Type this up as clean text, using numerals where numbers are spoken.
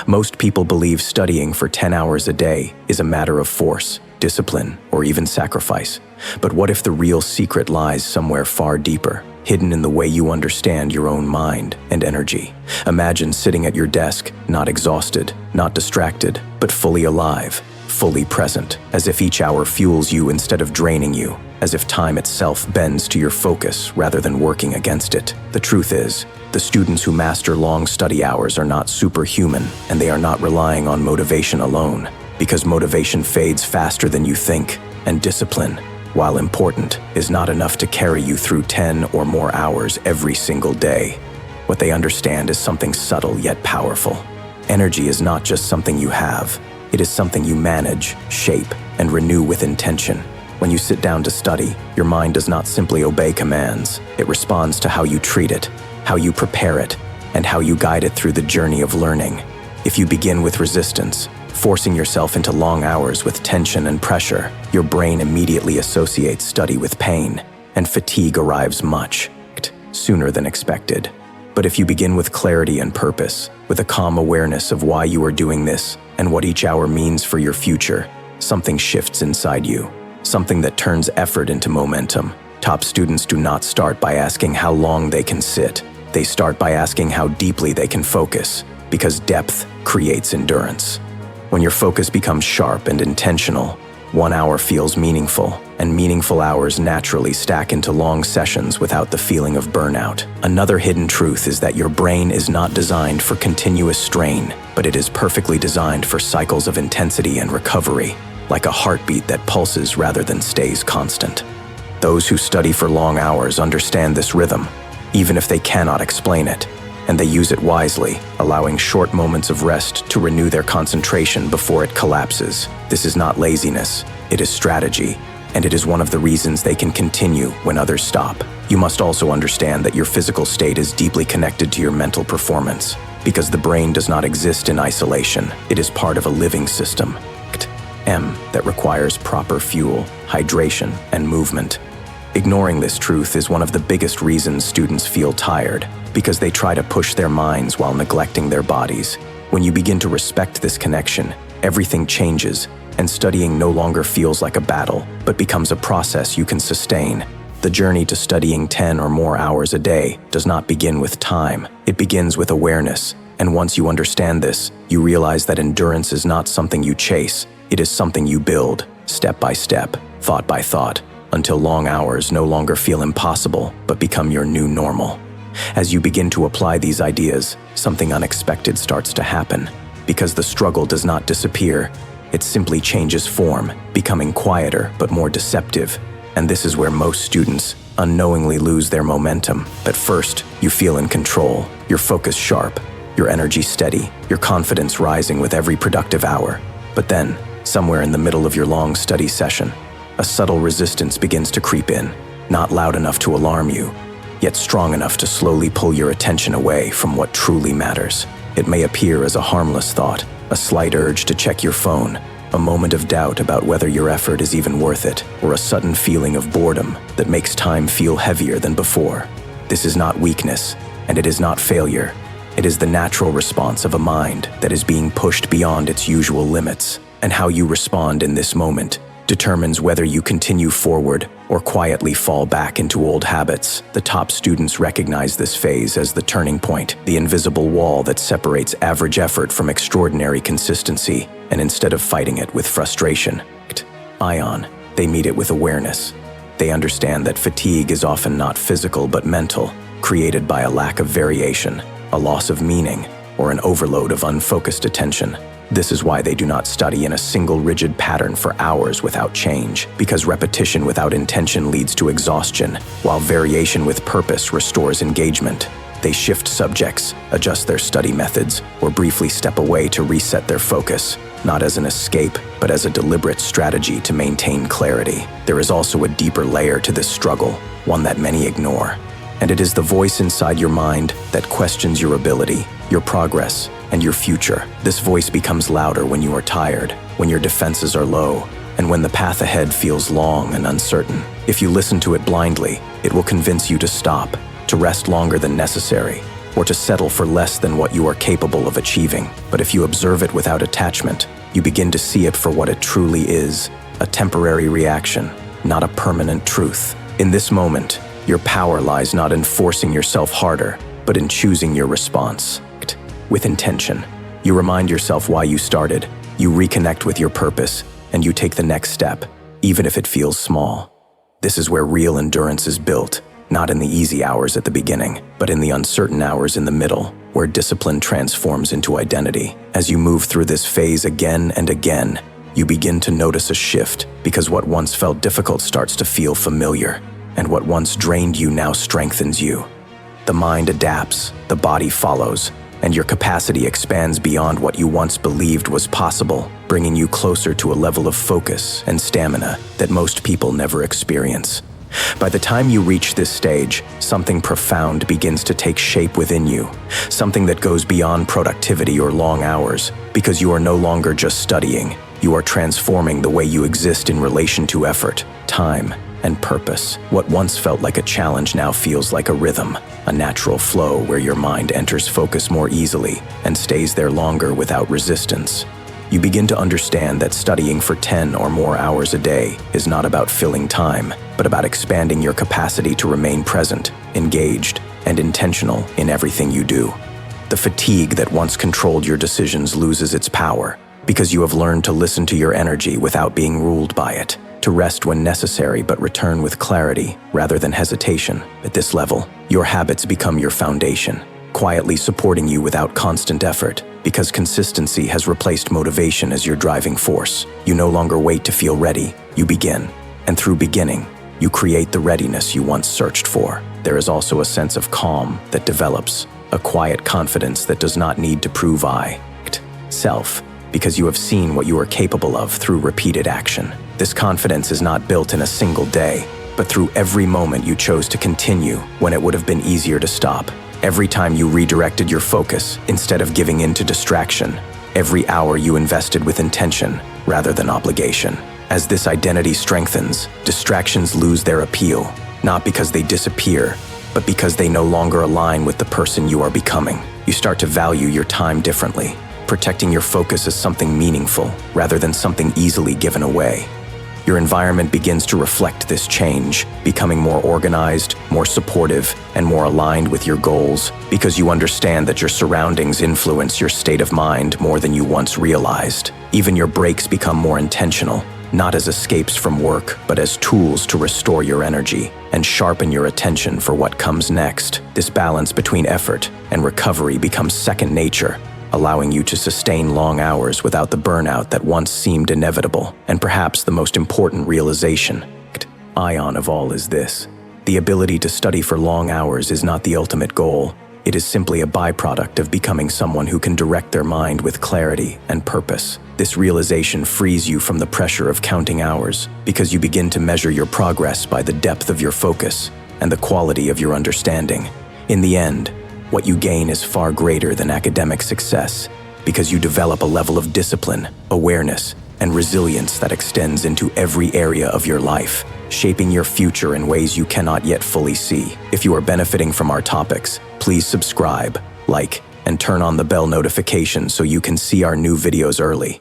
Most people believe studying for 10 hours a day is a matter of force, discipline, or even sacrifice. But what if the real secret lies somewhere far deeper, hidden in the way you understand your own mind and energy? Imagine sitting at your desk, not exhausted, not distracted, but fully alive, fully present, as if each hour fuels you instead of draining you, as if time itself bends to your focus rather than working against it. The truth is, the students who master long study hours are not superhuman, and they are not relying on motivation alone, because motivation fades faster than you think, and discipline, while important, is not enough to carry you through 10 or more hours every single day. What they understand is something subtle yet powerful. Energy is not just something you have. It is something you manage, shape, and renew with intention. When you sit down to study, your mind does not simply obey commands. It responds to how you treat it, how you prepare it, and how you guide it through the journey of learning. If you begin with resistance, forcing yourself into long hours with tension and pressure, your brain immediately associates study with pain, and fatigue arrives much sooner than expected. But if you begin with clarity and purpose, with a calm awareness of why you are doing this and what each hour means for your future, something shifts inside you, something that turns effort into momentum. Top students do not start by asking how long they can sit. They start by asking how deeply they can focus, because depth creates endurance. When your focus becomes sharp and intentional, 1 hour feels meaningful, and meaningful hours naturally stack into long sessions without the feeling of burnout. Another hidden truth is that your brain is not designed for continuous strain, but it is perfectly designed for cycles of intensity and recovery, like a heartbeat that pulses rather than stays constant. Those who study for long hours understand this rhythm, even if they cannot explain it, and they use it wisely, allowing short moments of rest to renew their concentration before it collapses. This is not laziness, it is strategy, and it is one of the reasons they can continue when others stop. You must also understand that your physical state is deeply connected to your mental performance, because the brain does not exist in isolation. It is part of a living system, that requires proper fuel, hydration, and movement. Ignoring this truth is one of the biggest reasons students feel tired, because they try to push their minds while neglecting their bodies. When you begin to respect this connection, everything changes, and studying no longer feels like a battle, but becomes a process you can sustain. The journey to studying 10 or more hours a day does not begin with time. It begins with awareness, and once you understand this, you realize that endurance is not something you chase. It is something you build, step by step, thought by thought, until long hours no longer feel impossible, but become your new normal. As you begin to apply these ideas, something unexpected starts to happen. Because the struggle does not disappear, it simply changes form, becoming quieter but more deceptive. And this is where most students unknowingly lose their momentum. At first, you feel in control, your focus sharp, your energy steady, your confidence rising with every productive hour. But then, somewhere in the middle of your long study session, a subtle resistance begins to creep in, not loud enough to alarm you, yet strong enough to slowly pull your attention away from what truly matters. It may appear as a harmless thought, a slight urge to check your phone, a moment of doubt about whether your effort is even worth it, or a sudden feeling of boredom that makes time feel heavier than before. This is not weakness, and it is not failure. It is the natural response of a mind that is being pushed beyond its usual limits, and how you respond in this moment determines whether you continue forward or quietly fall back into old habits. The top students recognize this phase as the turning point, the invisible wall that separates average effort from extraordinary consistency, and instead of fighting it with frustration, they meet it with awareness. They understand that fatigue is often not physical but mental, created by a lack of variation, a loss of meaning, or an overload of unfocused attention. This is why they do not study in a single rigid pattern for hours without change, because repetition without intention leads to exhaustion, while variation with purpose restores engagement. They shift subjects, adjust their study methods, or briefly step away to reset their focus, not as an escape, but as a deliberate strategy to maintain clarity. There is also a deeper layer to this struggle, one that many ignore. And it is the voice inside your mind that questions your ability, your progress, and your future. This voice becomes louder when you are tired, when your defenses are low, and when the path ahead feels long and uncertain. If you listen to it blindly, it will convince you to stop, to rest longer than necessary, or to settle for less than what you are capable of achieving. But if you observe it without attachment, you begin to see it for what it truly is, a temporary reaction, not a permanent truth. In this moment, your power lies not in forcing yourself harder, but in choosing your response with intention. You remind yourself why you started, you reconnect with your purpose, and you take the next step, even if it feels small. This is where real endurance is built, not in the easy hours at the beginning, but in the uncertain hours in the middle, where discipline transforms into identity. As you move through this phase again and again, you begin to notice a shift, because what once felt difficult starts to feel familiar, and what once drained you now strengthens you. The mind adapts, the body follows, and your capacity expands beyond what you once believed was possible, bringing you closer to a level of focus and stamina that most people never experience. By the time you reach this stage, something profound begins to take shape within you, something that goes beyond productivity or long hours, because you are no longer just studying, you are transforming the way you exist in relation to effort, time, and purpose. What once felt like a challenge now feels like a rhythm, a natural flow where your mind enters focus more easily and stays there longer without resistance. You begin to understand that studying for 10 or more hours a day is not about filling time, but about expanding your capacity to remain present, engaged, and intentional in everything you do. The fatigue that once controlled your decisions loses its power, because you have learned to listen to your energy without being ruled by it, to rest when necessary but return with clarity rather than hesitation. At this level, your habits become your foundation, quietly supporting you without constant effort, because consistency has replaced motivation as your driving force. You no longer wait to feel ready, you begin. And through beginning, you create the readiness you once searched for. There is also a sense of calm that develops, a quiet confidence that does not need to prove self, because you have seen what you are capable of through repeated action. This confidence is not built in a single day, but through every moment you chose to continue when it would have been easier to stop. Every time you redirected your focus instead of giving in to distraction. Every hour you invested with intention rather than obligation. As this identity strengthens, distractions lose their appeal, not because they disappear, but because they no longer align with the person you are becoming. You start to value your time differently, protecting your focus as something meaningful rather than something easily given away. Your environment begins to reflect this change, becoming more organized, more supportive, and more aligned with your goals, because you understand that your surroundings influence your state of mind more than you once realized. Even your breaks become more intentional, not as escapes from work, but as tools to restore your energy and sharpen your attention for what comes next. This balance between effort and recovery becomes second nature, allowing you to sustain long hours without the burnout that once seemed inevitable. And perhaps the most important realization of all is this: the ability to study for long hours is not the ultimate goal. It is simply a byproduct of becoming someone who can direct their mind with clarity and purpose. This realization frees you from the pressure of counting hours, because you begin to measure your progress by the depth of your focus and the quality of your understanding. In the end, what you gain is far greater than academic success, because you develop a level of discipline, awareness, and resilience that extends into every area of your life, shaping your future in ways you cannot yet fully see. If you are benefiting from our topics, please subscribe, like, and turn on the bell notification so you can see our new videos early.